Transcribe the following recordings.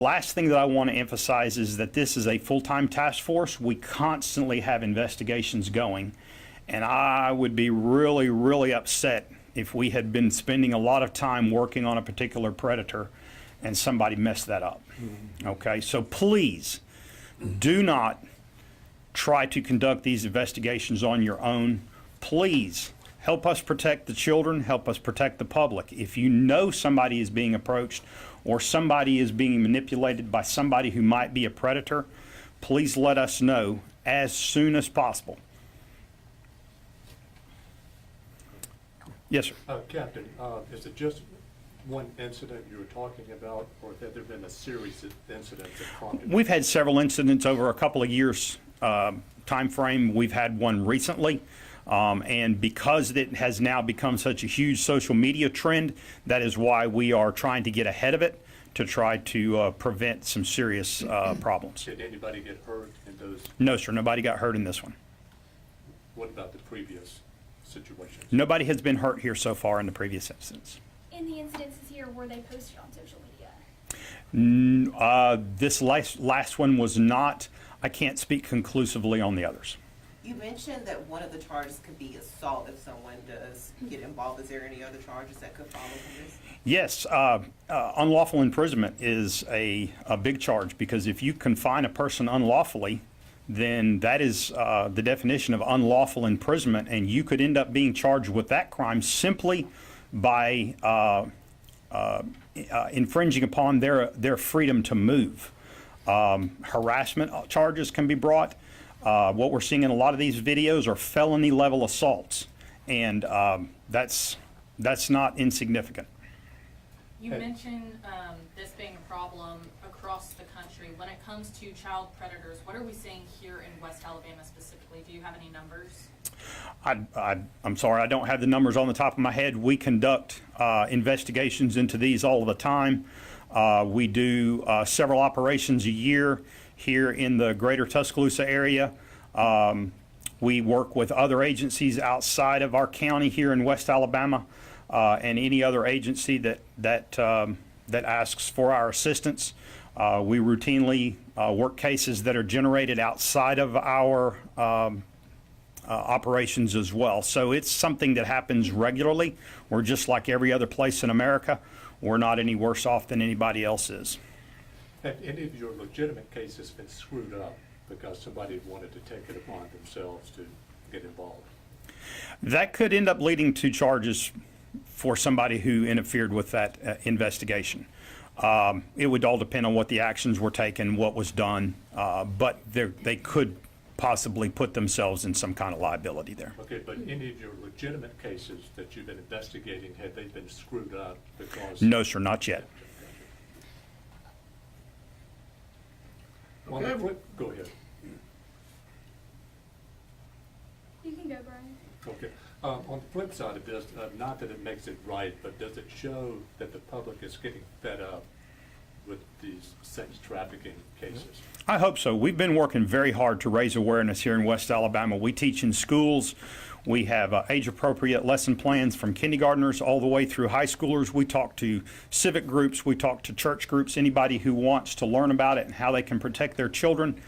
Last thing that I want to emphasize is that this is a full-time task force. We constantly have investigations going, and I would be really, really upset if we had been spending a lot of time working on a particular predator and somebody messed that up. Okay, so please do not try to conduct these investigations on your own. Please help us protect the children, help us protect the public. If you know somebody is being approached or somebody is being manipulated by somebody who might be a predator, please let us know as soon as possible. Yes, sir. Captain, is it just one incident you were talking about, or have there been a series of incidents that prompted? We've had several incidents over a couple of years time frame. We've had one recently. And because it has now become such a huge social media trend, that is why we are trying to get ahead of it to try to prevent some serious problems. Did anybody get hurt in those? No, sir. Nobody got hurt in this one. What about the previous situations? Nobody has been hurt here so far in the previous incidents. In the incidences here, were they posted on social media? This last one was not. I can't speak conclusively on the others. You mentioned that one of the charges could be assault if someone does get involved. Is there any other charges that could follow from this? Yes, unlawful imprisonment is a big charge, because if you confine a person unlawfully, then that is the definition of unlawful imprisonment, and you could end up being charged with that crime simply by infringing upon their freedom to move. Harassment charges can be brought. What we're seeing in a lot of these videos are felony level assaults, and that's not insignificant. You mentioned this being a problem across the country. When it comes to child predators, what are we seeing here in West Alabama specifically? Do you have any numbers? I'm sorry, I don't have the numbers on the top of my head. We conduct investigations into these all the time. We do several operations a year here in the greater Tuscaloosa area. We work with other agencies outside of our county here in West Alabama, and any other agency that asks for our assistance. We routinely work cases that are generated outside of our operations as well. So it's something that happens regularly. We're just like every other place in America. We're not any worse off than anybody else is. Have any of your legitimate cases been screwed up because somebody wanted to take it upon themselves to get involved? That could end up leading to charges for somebody who interfered with that investigation. It would all depend on what the actions were taken, what was done, but they could possibly put themselves in some kind of liability there. Okay, but any of your legitimate cases that you've been investigating, have they been screwed up because? No, sir, not yet. Okay. Go ahead. You can go, Brian. Okay. On the flip side of this, not that it makes it right, but does it show that the public is getting fed up with these sex trafficking cases? I hope so. We've been working very hard to raise awareness here in West Alabama. We teach in schools. We have age-appropriate lesson plans from kindergartners all the way through high schoolers. We talk to civic groups. We talk to church groups, anybody who wants to learn about it and how they can protect their children.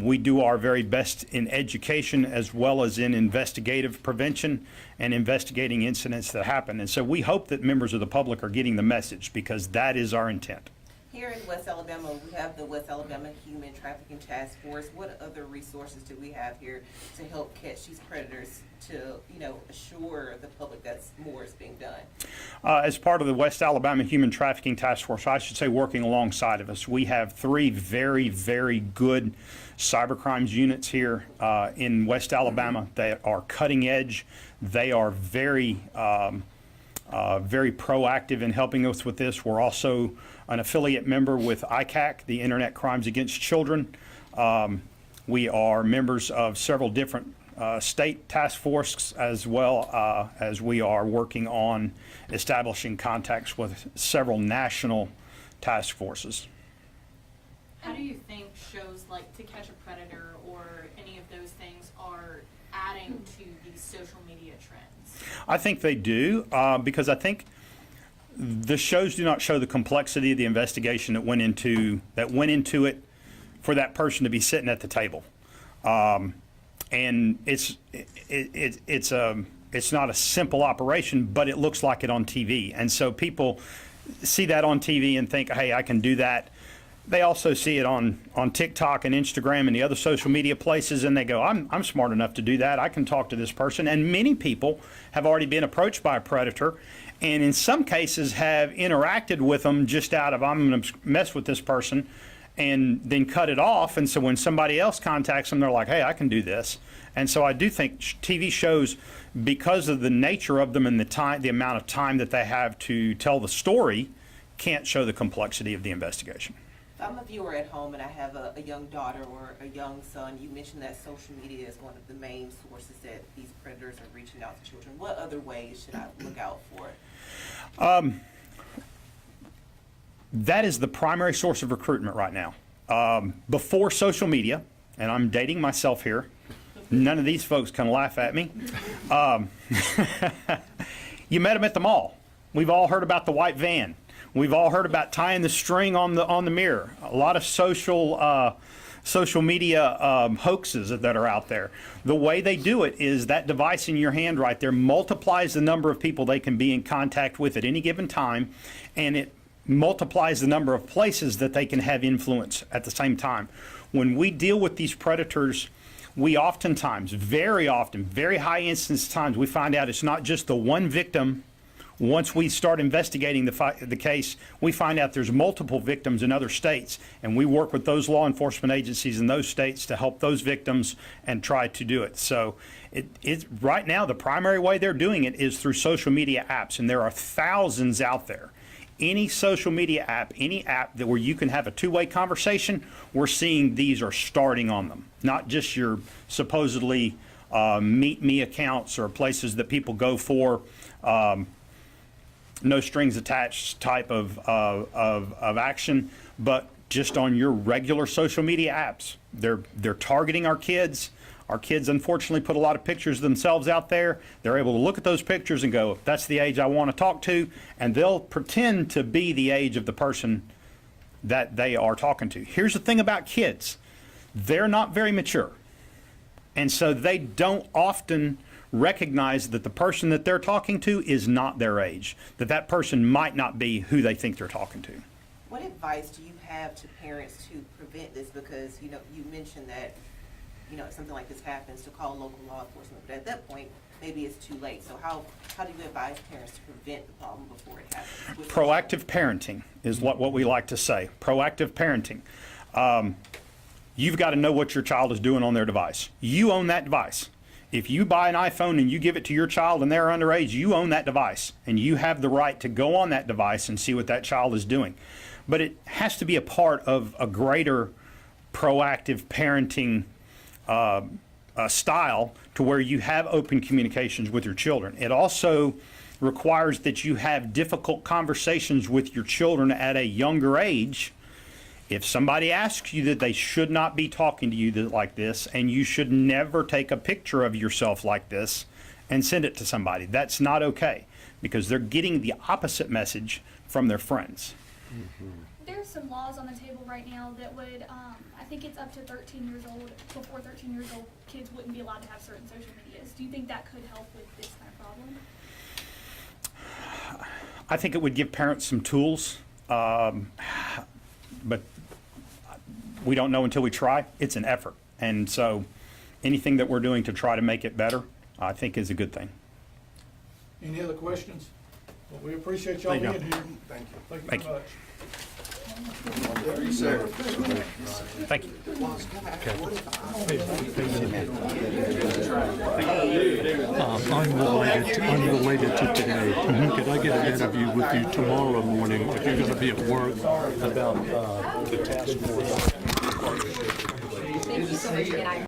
We do our very best in education as well as in investigative prevention and investigating incidents that happen. And so we hope that members of the public are getting the message, because that is our intent. Here in West Alabama, we have the West Alabama Human Trafficking Task Force. What other resources do we have here to help catch these predators, to assure the public that more is being done? As part of the West Alabama Human Trafficking Task Force, I should say working alongside of us, we have 3 very, very good cybercrimes units here in West Alabama that are cutting edge. They are very proactive in helping us with this. We're also an affiliate member with ICAC, the Internet Crimes Against Children. We are members of several different state task forces, as well as we are working on establishing contacts with several national task forces. How do you think shows like To Catch a Predator or any of those things are adding to these social media trends? I think they do, because I think the shows do not show the complexity of the investigation that went into it for that person to be sitting at the table. And it's not a simple operation, but it looks like it on TV. And so people see that on TV and think, hey, I can do that. They also see it on TikTok and Instagram and the other social media places, and they go, I'm smart enough to do that. I can talk to this person. And many people have already been approached by a predator, and in some cases have interacted with them just out of, I'm going to mess with this person, and then cut it off. And so when somebody else contacts them, they're like, hey, I can do this. And so I do think TV shows, because of the nature of them and the amount of time that they have to tell the story, can't show the complexity of the investigation. If I'm a viewer at home and I have a young daughter or a young son, you mentioned that social media is one of the main sources that these predators are reaching out to children. What other ways should I look out for it? That is the primary source of recruitment right now. Before social media, and I'm dating myself here, none of these folks can laugh at me. You met them at the mall. We've all heard about the white van. We've all heard about tying the string on the mirror. A lot of social media hoaxes that are out there. The way they do it is that device in your hand right there multiplies the number of people they can be in contact with at any given time, and it multiplies the number of places that they can have influence at the same time. When we deal with these predators, we oftentimes, very often, very high instance times, we find out it's not just the one victim. Once we start investigating the case, we find out there's multiple victims in other states, and we work with those law enforcement agencies in those states to help those victims and try to do it. So right now, the primary way they're doing it is through social media apps, and there are thousands out there. Any social media app, any app where you can have a two-way conversation, we're seeing these are starting on them. Not just your supposedly meet me accounts or places that people go for no strings attached type of action, but just on your regular social media apps. They're targeting our kids. Our kids, unfortunately, put a lot of pictures of themselves out there. They're able to look at those pictures and go, that's the age I want to talk to, and they'll pretend to be the age of the person that they are talking to. Here's the thing about kids. They're not very mature, and so they don't often recognize that the person that they're talking to is not their age, that person might not be who they think they're talking to. What advice do you have to parents to prevent this? Because, you mentioned that, if something like this happens, to call local law enforcement, but at that point, maybe it's too late. So how do you advise parents to prevent the problem before it happens? Proactive parenting is what we like to say. Proactive parenting. You've got to know what your child is doing on their device. You own that device. If you buy an iPhone and you give it to your child and they're underage, you own that device, and you have the right to go on that device and see what that child is doing. But it has to be a part of a greater proactive parenting style to where you have open communications with your children. It also requires that you have difficult conversations with your children at a younger age. If somebody asks you that they should not be talking to you like this, and you should never take a picture of yourself like this and send it to somebody, that's not okay, because they're getting the opposite message from their friends. There's some laws on the table right now that would, I think it's up to 13 years old. Before 13 years old, kids wouldn't be allowed to have certain social medias. Do you think that could help with this kind of problem? I think it would give parents some tools, but we don't know until we try. It's an effort. And so anything that we're doing to try to make it better, I think is a good thing. Any other questions? Well, we appreciate y'all being here. Thank you. Thank you very much. Thank you. Unrelated to today. Could I get an interview with you tomorrow morning if you're going to be at work about the task force? Thank you so much again.